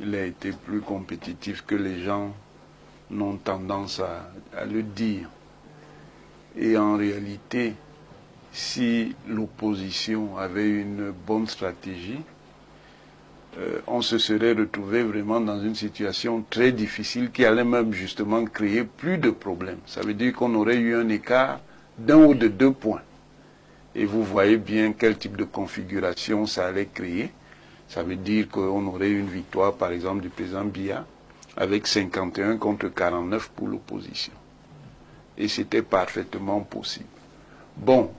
il a été plus compétitif que les gens n'ont tendance à le dire. Et en réalité, si l'opposition avait une bonne stratégie, on se serait retrouvé vraiment dans une situation très difficile qui allait même justement créer plus de problèmes. Ça veut dire qu'on aurait eu un écart d'1 ou de 2 points. Et vous voyez bien quel type de configuration ça allait créer. Ça veut dire qu'on aurait eu une victoire, par exemple, du président Biya, avec 51 contre 49 pour l'opposition. Et c'était parfaitement possible. Bon,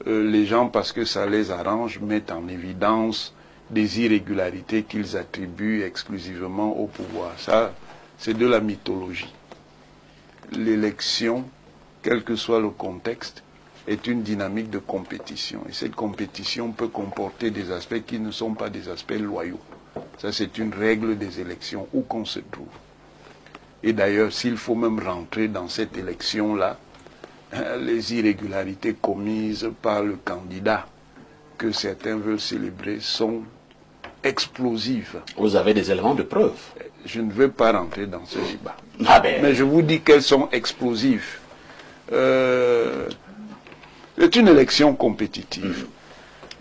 les gens, parce que ça les arrange, mettent en évidence des irrégularités qu'ils attribuent exclusivement au pouvoir. Ça, c'est de la mythologie. L'élection, quel que soit le contexte, est une dynamique de compétition. Et cette compétition peut comporter des aspects qui ne sont pas des aspects loyaux. Ça, c'est une règle des élections où qu'on se trouve. Et d'ailleurs, s'il faut même rentrer dans cette élection-là, les irrégularités commises par le candidat que certains veulent célébrer sont explosives. Vous avez des éléments de preuve. Je ne veux pas rentrer dans ce débat. Ah ben. Mais je vous dis qu'elles sont explosives. C'est une élection compétitive.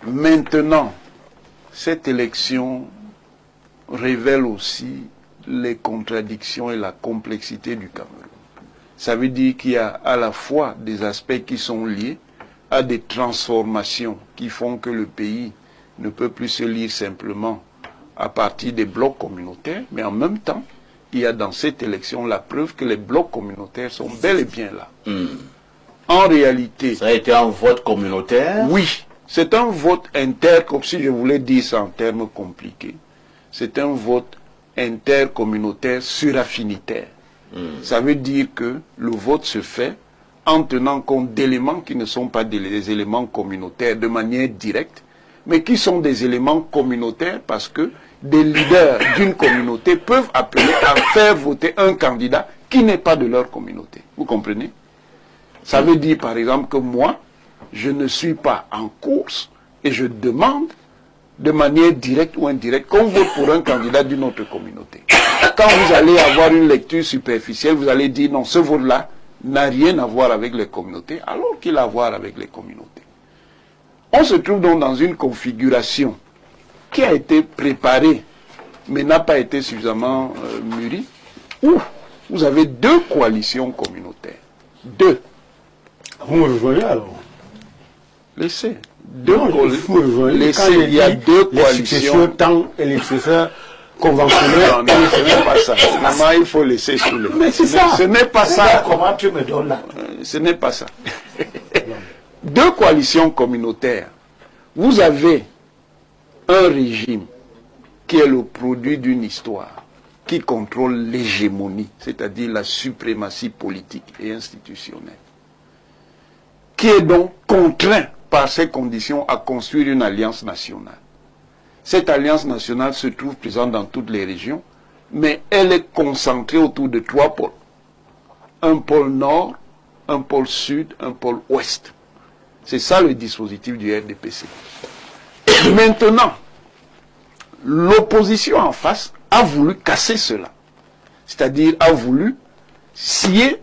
Maintenant, cette élection révèle aussi les contradictions et la complexité du Cameroun. Ça veut dire qu'il y a à la fois des aspects qui sont liés à des transformations qui font que le pays ne peut plus se lire simplement à partir des blocs communautaires, mais en même temps, il y a dans cette élection la preuve que les blocs communautaires sont bel et bien là. En réalité... Ça a été un vote communautaire? Oui, c'est un vote comme si je voulais dire ça en termes compliqués. C'est un vote intercommunautaire suraffinitaire. Ça veut dire que le vote se fait en tenant compte d'éléments qui ne sont pas des éléments communautaires de manière directe, mais qui sont des éléments communautaires parce que des leaders d'une communauté peuvent appeler à faire voter un candidat qui n'est pas de leur communauté. Vous comprenez? Ça veut dire par exemple que moi, je ne suis pas en course et je demande de manière directe ou indirecte qu'on vote pour un candidat d'une autre communauté. Quand vous allez avoir une lecture superficielle, vous allez dire non, ce vote-là n'a rien à voir avec les communautés, alors qu'il a à voir avec les communautés. On se trouve donc dans une configuration qui a été préparée, mais n'a pas été suffisamment mûrie, où vous avez 2 coalitions communautaires. 2. Vous me rejoignez alors? Laissez. Laissez, il y a 2 coalitions. Les successions temps et les successions conventionnelles. Non, ce n'est pas ça. Finalement, il faut laisser sous les... Mais c'est ça. Ce n'est pas ça. Comment tu me donnes là? Ce n'est pas ça. 2 coalitions communautaires. Vous avez un régime qui est le produit d'une histoire, qui contrôle l'hégémonie, c'est-à-dire la suprématie politique et institutionnelle, qui est donc contraint par ces conditions à construire une alliance nationale. Cette alliance nationale se trouve présente dans toutes les régions, mais elle est concentrée autour de 3 pôles. Un pôle nord, un pôle sud, un pôle ouest. C'est ça le dispositif du RDPC. Maintenant, l'opposition en face a voulu casser cela. C'est-à-dire a voulu scier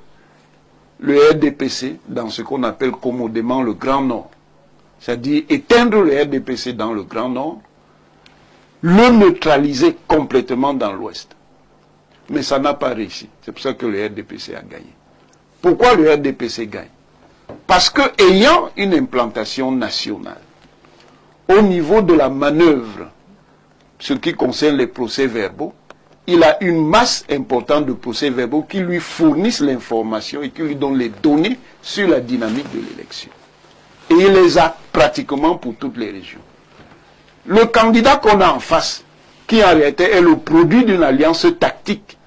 le RDPC dans ce qu'on appelle commodément le Grand Nord. C'est-à-dire éteindre le RDPC dans le Grand Nord, le neutraliser complètement dans l'Ouest. Mais ça n'a pas réussi. C'est pour ça que le RDPC a gagné. Pourquoi le RDPC gagne? Parce que ayant une implantation nationale, au niveau de la manœuvre, ce qui concerne les procès-verbaux, il a une masse importante de procès-verbaux qui lui fournissent l'information et qui lui donnent les données sur la dynamique de l'élection. Et il les a pratiquement pour toutes les régions. Le candidat qu'on a en face, qui en réalité est le produit d'une alliance tactique,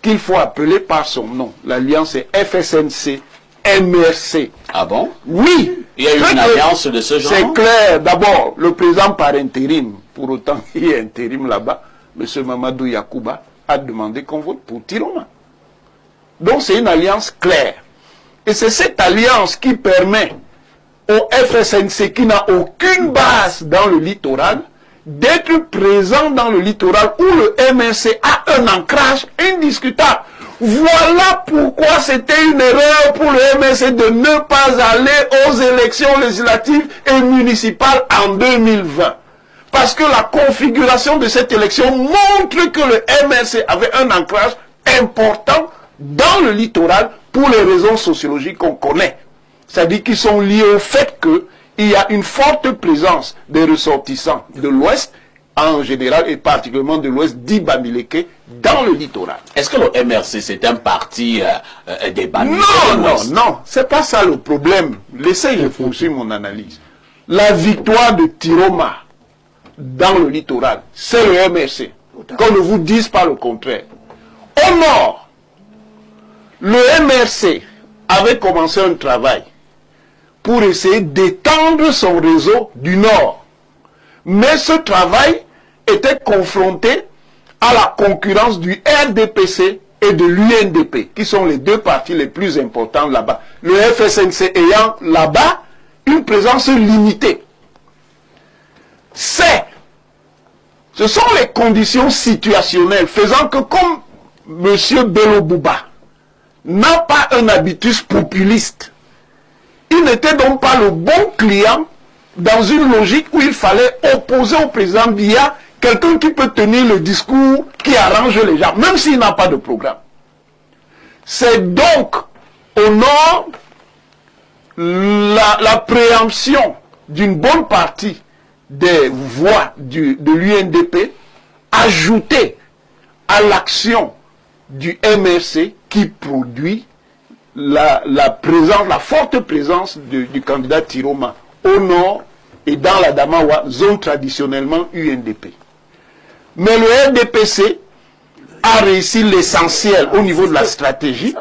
qu'il faut appeler par son nom. L'alliance est FSNC-MRC. Ah bon? Oui! Il y a eu une alliance de ce genre? C'est clair. D'abord, le président par intérim, pour autant qu'il y ait intérim là-bas, M. Mamadou Yakouba, a demandé qu'on vote pour Tiroma. Donc c'est une alliance claire. Et c'est cette alliance qui permet au FSNC, qui n'a aucune base dans le littoral, d'être présent dans le littoral où le MRC a un ancrage indiscutable. Voilà pourquoi c'était une erreur pour le MRC de ne pas aller aux élections législatives et municipales en 2020. Parce que la configuration de cette élection montre que le MRC avait un ancrage important dans le littoral pour les raisons sociologiques qu'on connaît. C'est-à-dire qu'ils sont liés au fait qu'il y a une forte présence des ressortissants de l'Ouest, en général, et particulièrement de l'Ouest d'Ibamileke, dans le littoral. Est-ce que le MRC, c'est un parti des Bamileke? Non, c'est pas ça le problème. Laissez, je poursuis mon analyse. La victoire de Tiroma dans le littoral, c'est le MRC. Qu'on ne vous dise pas le contraire. Au nord, le MRC avait commencé un travail pour essayer d'étendre son réseau du nord. Mais ce travail était confronté à la concurrence du RDPC et de l'UNDP, qui sont les deux partis les plus importants là-bas. Le FSNC ayant là-bas une présence limitée. Ce sont les conditions situationnelles faisant que comme M. Bello Bouba n'a pas un habitus populiste, il n'était donc pas le bon client dans une logique où il fallait opposer au président Biya quelqu'un qui peut tenir le discours qui arrange les gens, même s'il n'a pas de programme. C'est donc au nord la préemption d'une bonne partie des voix de l'UNDP ajoutée à l'action du MRC qui produit la forte présence du candidat Tiroma au nord et dans la Damawa, zone traditionnellement UNDP. Mais le RDPC a réussi l'essentiel au niveau de la stratégie.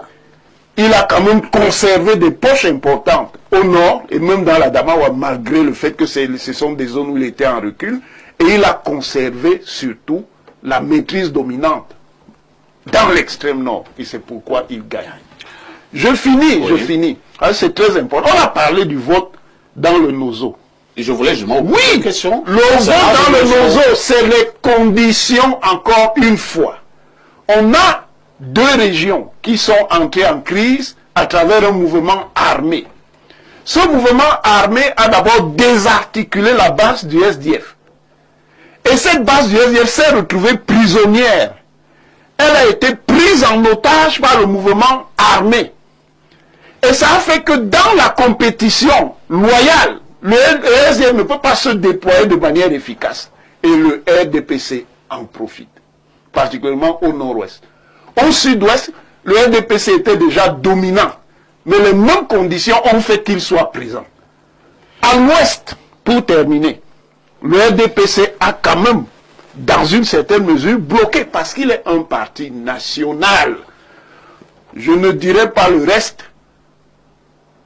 Il a quand même conservé des poches importantes au nord et même dans la Damawa, malgré le fait que ce sont des zones où il était en recul. Et il a conservé surtout la maîtrise dominante dans l'extrême nord. Et c'est pourquoi il gagne. Je finis. C'est très important. On a parlé du vote dans le Nozo. Et je voulais justement oui, une question. Le vote dans le Nozo, c'est les conditions, encore une fois. On a deux régions qui sont entrées en crise à travers un mouvement armé. Ce mouvement armé a d'abord désarticulé la base du SDF. Et cette base du SDF s'est retrouvée prisonnière. Elle a été prise en otage par le mouvement armé. Et ça a fait que dans la compétition loyale, le SDF ne peut pas se déployer de manière efficace. Et le RDPC en profite, particulièrement au nord-ouest. Au sud-ouest, le RDPC était déjà dominant. Mais les mêmes conditions ont fait qu'il soit présent. À l'ouest, pour terminer, le RDPC a quand même, dans une certaine mesure, bloqué parce qu'il est un parti national. Je ne dirai pas le reste.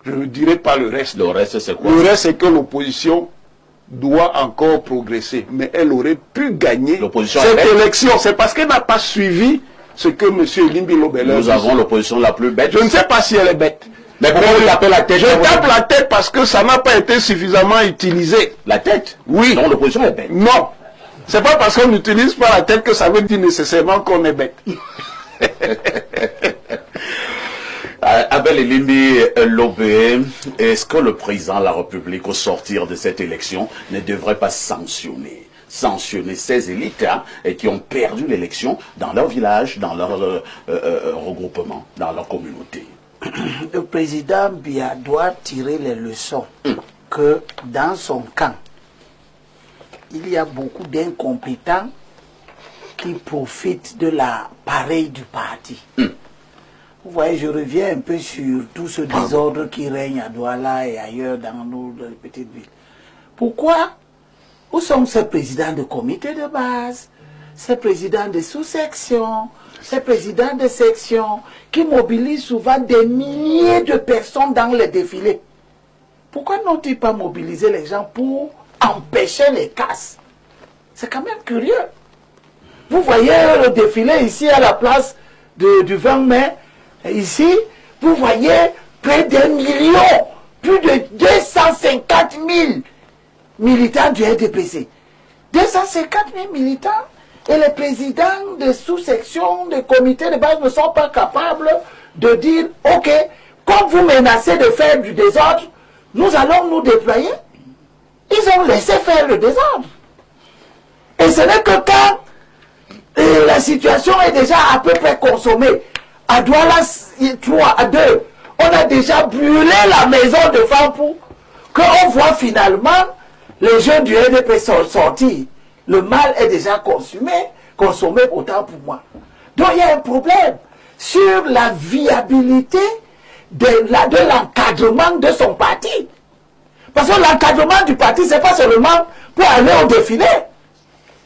Le reste, c'est quoi? Le reste, c'est que l'opposition doit encore progresser. Mais elle aurait pu gagner cette élection. C'est parce qu'elle n'a pas suivi ce que M. Elimbi Lobele. Nous avons l'opposition la plus bête. Je ne sais pas si elle est bête. Mais pourquoi vous tapez la tête? Je tape la tête parce que ça n'a pas été suffisamment utilisé. La tête? Oui. Non, l'opposition est bête. Non. C'est pas parce qu'on n'utilise pas la tête que ça veut dire nécessairement qu'on est bête. Abel Elimbi Lobele, est-ce que le président de la République, au sortir de cette élection, ne devrait pas sanctionner ces élites qui ont perdu l'élection dans leur village, dans leur regroupement, dans leur communauté? Le président Biya doit tirer les leçons que dans son camp, il y a beaucoup d'incompétents qui profitent de l'appareil du parti. Vous voyez, je reviens un peu sur tout ce désordre qui règne à Douala et ailleurs dans nos petites villes. Pourquoi? Où sont ces présidents de comité de base, ces présidents de sous-sections, ces présidents de sections qui mobilisent souvent des milliers de personnes dans les défilés? Pourquoi n'ont-ils pas mobilisé les gens pour empêcher les casses? C'est quand même curieux. Vous voyez le défilé ici à la place du 20 mai. Ici, vous voyez près d'1 million, plus de 250 000 militants du RDPC. 250 000 militants et les présidents de sous-sections, de comités de base ne sont pas capables de dire « Ok, comme vous menacez de faire du désordre, nous allons nous déployer. » Ils ont laissé faire le désordre. Et ce n'est que quand la situation est déjà à peu près consommée, à Douala 3 à 2, on a déjà brûlé la maison de Fampou, qu'on voit finalement les jeunes du RDP sont sortis. Le mal est déjà consommé autant pour moi. Donc il y a un problème sur la viabilité de l'encadrement de son parti. Parce que l'encadrement du parti, ce n'est pas seulement pour aller au défilé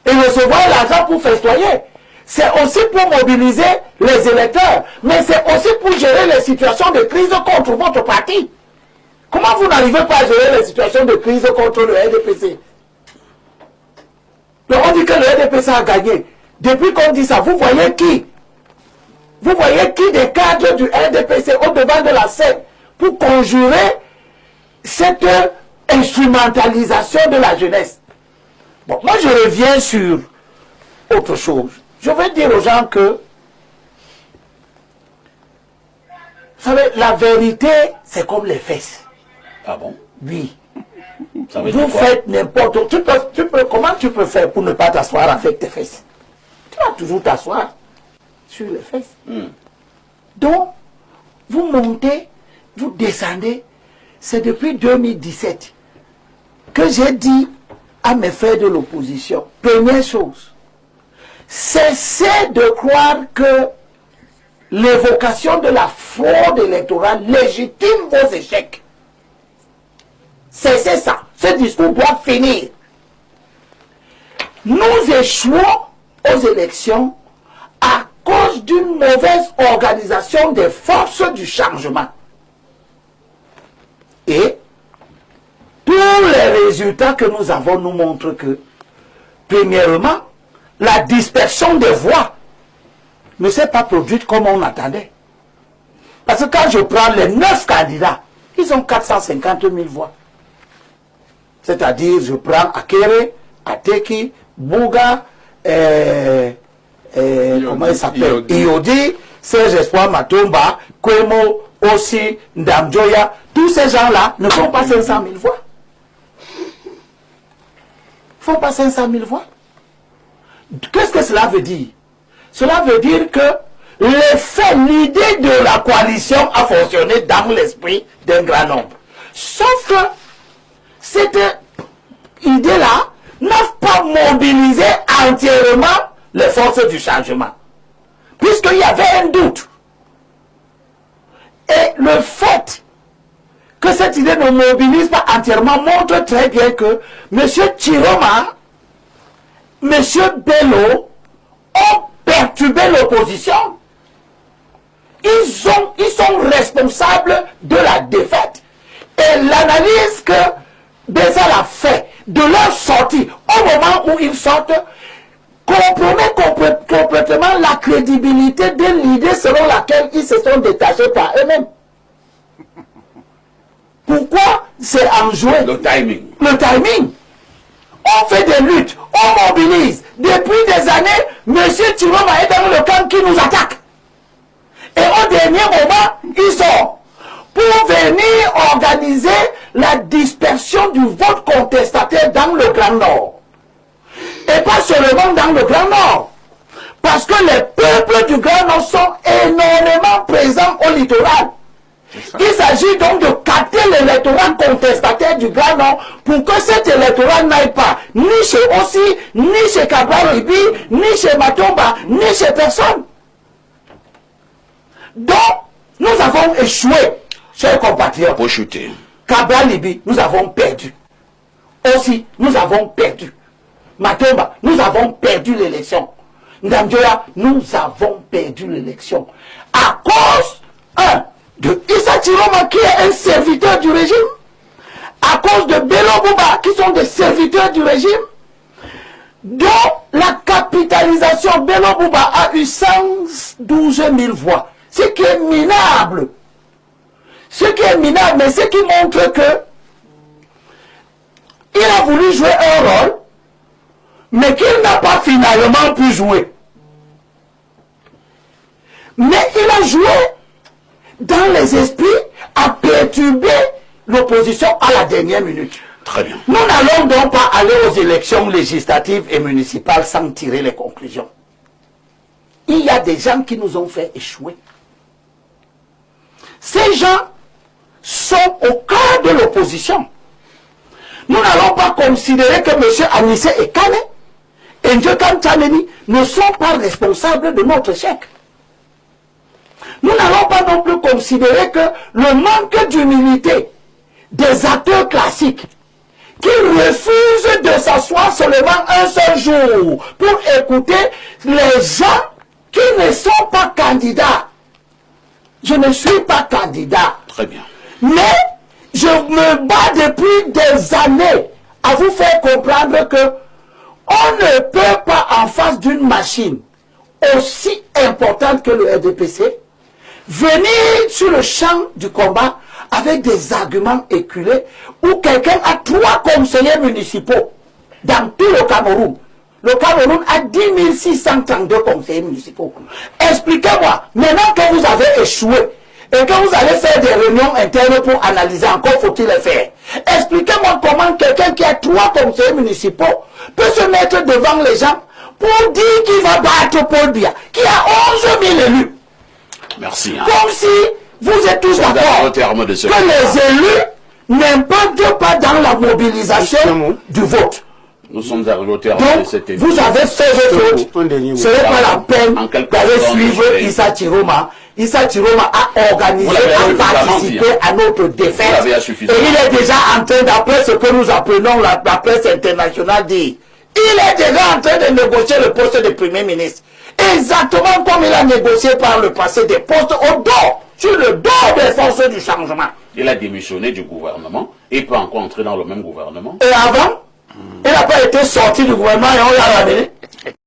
et recevoir l'argent pour festoyer. C'est aussi pour mobiliser les électeurs, mais c'est aussi pour gérer les situations de crise contre votre parti. Comment vous n'arrivez pas à gérer les situations de crise contre le RDPC? Donc on dit que le RDPC a gagné. Depuis qu'on dit ça, vous voyez qui? Vous voyez qui des cadres du RDPC au devant de la scène pour conjurer cette instrumentalisation de la jeunesse? Bon, moi je reviens sur autre chose. Je veux dire aux gens que, vous savez, la vérité, c'est comme les fesses. Ah bon? Oui. Ça veut Vous dire quoi? faites n'importe quoi. Comment tu peux faire pour ne pas t'asseoir avec tes fesses? Tu vas toujours t'asseoir sur les fesses. Donc, vous montez, vous descendez. C'est depuis 2017 que j'ai dit à mes frères de l'opposition, première chose, cessez de croire que l'évocation de la fraude électorale légitime vos échecs. Cessez ça. Ce discours doit finir. Nous échouons aux élections à cause d'une mauvaise organisation des forces du changement. Et tous les résultats que nous avons nous montrent que, premièrement, la dispersion des voix ne s'est pas produite comme on attendait. Parce que quand je prends les 9 candidats, ils ont 450 000 voix. C'est-à-dire, je prends Akere, Ateki, Bouga, comment il s'appelle, Iodi, Serge Espoir Matomba, Kwemo, Ossi, Ndamjoya, tous ces gens-là ne font pas 500 000 voix. Ils ne font pas 500 000 voix. Qu'est-ce que cela veut dire? Cela veut dire que l'idée de la coalition a fonctionné dans l'esprit d'un grand nombre. Sauf que cette idée-là n'a pas mobilisé entièrement les forces du changement. Puisqu'il y avait un doute. Et le fait que cette idée ne mobilise pas entièrement montre très bien que M. Chiroma, M. Bello ont perturbé l'opposition. Ils sont responsables de la défaite. Et l'analyse que Bessal a fait de leur sortie au moment où ils sortent compromet complètement la crédibilité de l'idée selon laquelle ils se sont détachés par eux-mêmes. Pourquoi c'est enjoué? Le timing. Le timing. On fait des luttes, on mobilise. Depuis des années, M. Chiroma est dans le camp qui nous attaque. Et au dernier moment, ils sont pour venir organiser la dispersion du vote contestataire dans le Grand Nord. Et pas seulement dans le Grand Nord. Parce que les peuples du Grand Nord sont énormément présents au littoral. Il s'agit donc de capter l'électorat contestataire du Grand Nord pour que cet électorat n'aille pas ni chez Ossi, ni chez Cabral Libi, ni chez Matomba, ni chez personne. Donc, nous avons échoué, chers compatriotes. Pour chuter. Cabral Libi, nous avons perdu. Ossi, nous avons perdu. Matomba, nous avons perdu l'élection. Ndamjoya, nous avons perdu l'élection. À cause, de Issa Chiroma qui est un serviteur du régime, à cause de Bello Bouba qui sont des serviteurs du régime, dont la capitalisation, Bello Bouba a eu 112 000 voix, ce qui est minable. Ce qui est minable, mais ce qui montre que il a voulu jouer un rôle mais qu'il n'a pas finalement pu jouer. Mais il a joué dans les esprits à perturber l'opposition à la dernière minute. Très bien. Nous n'allons donc pas aller aux élections législatives et municipales sans tirer les conclusions. Il y a des gens qui nous ont fait échouer. Ces gens sont au cœur de l'opposition. Nous n'allons pas considérer que M. Anissé Ekane et Ndjekan Tchameni ne sont pas responsables de notre échec. Nous n'allons pas non plus considérer que le manque d'humilité des acteurs classiques qui refusent de s'asseoir seulement un seul jour pour écouter les gens qui ne sont pas candidats. Je ne suis pas candidat. Très bien. Mais je me bats depuis des années à vous faire comprendre que on ne peut pas, en face d'une machine aussi importante que le RDPC, venir sur le champ du combat avec des arguments éculés où quelqu'un a 3 conseillers municipaux dans tout le Cameroun. Le Cameroun a 10 632 conseillers municipaux. Expliquez-moi, maintenant que vous avez échoué et que vous allez faire des réunions internes pour analyser, encore faut-il les faire. Expliquez-moi comment quelqu'un qui a 3 conseillers municipaux peut se mettre devant les gens pour dire qu'il va battre Paul Biya, qui a 11 000 élus. Merci. Comme si vous êtes tous d'accord que les élus n'impactent pas dans la mobilisation du vote. Nous sommes arrivés au terme de cette émission. Vous avez fait vos fautes. Ce n'est pas la peine d'aller suivre Issa Chiroma. Issa Chiroma a organisé, a participé à notre défaite. Et il est déjà en train, d'après ce que nous apprenons la presse internationale dit, il est déjà en train de négocier le poste de Premier ministre. Exactement comme il a négocié par le passé des postes au dos, sur le dos des forces du changement. Il a démissionné du gouvernement et pas encore entré dans le même gouvernement. Et avant, il n'a pas été sorti du gouvernement et on l'a ramené.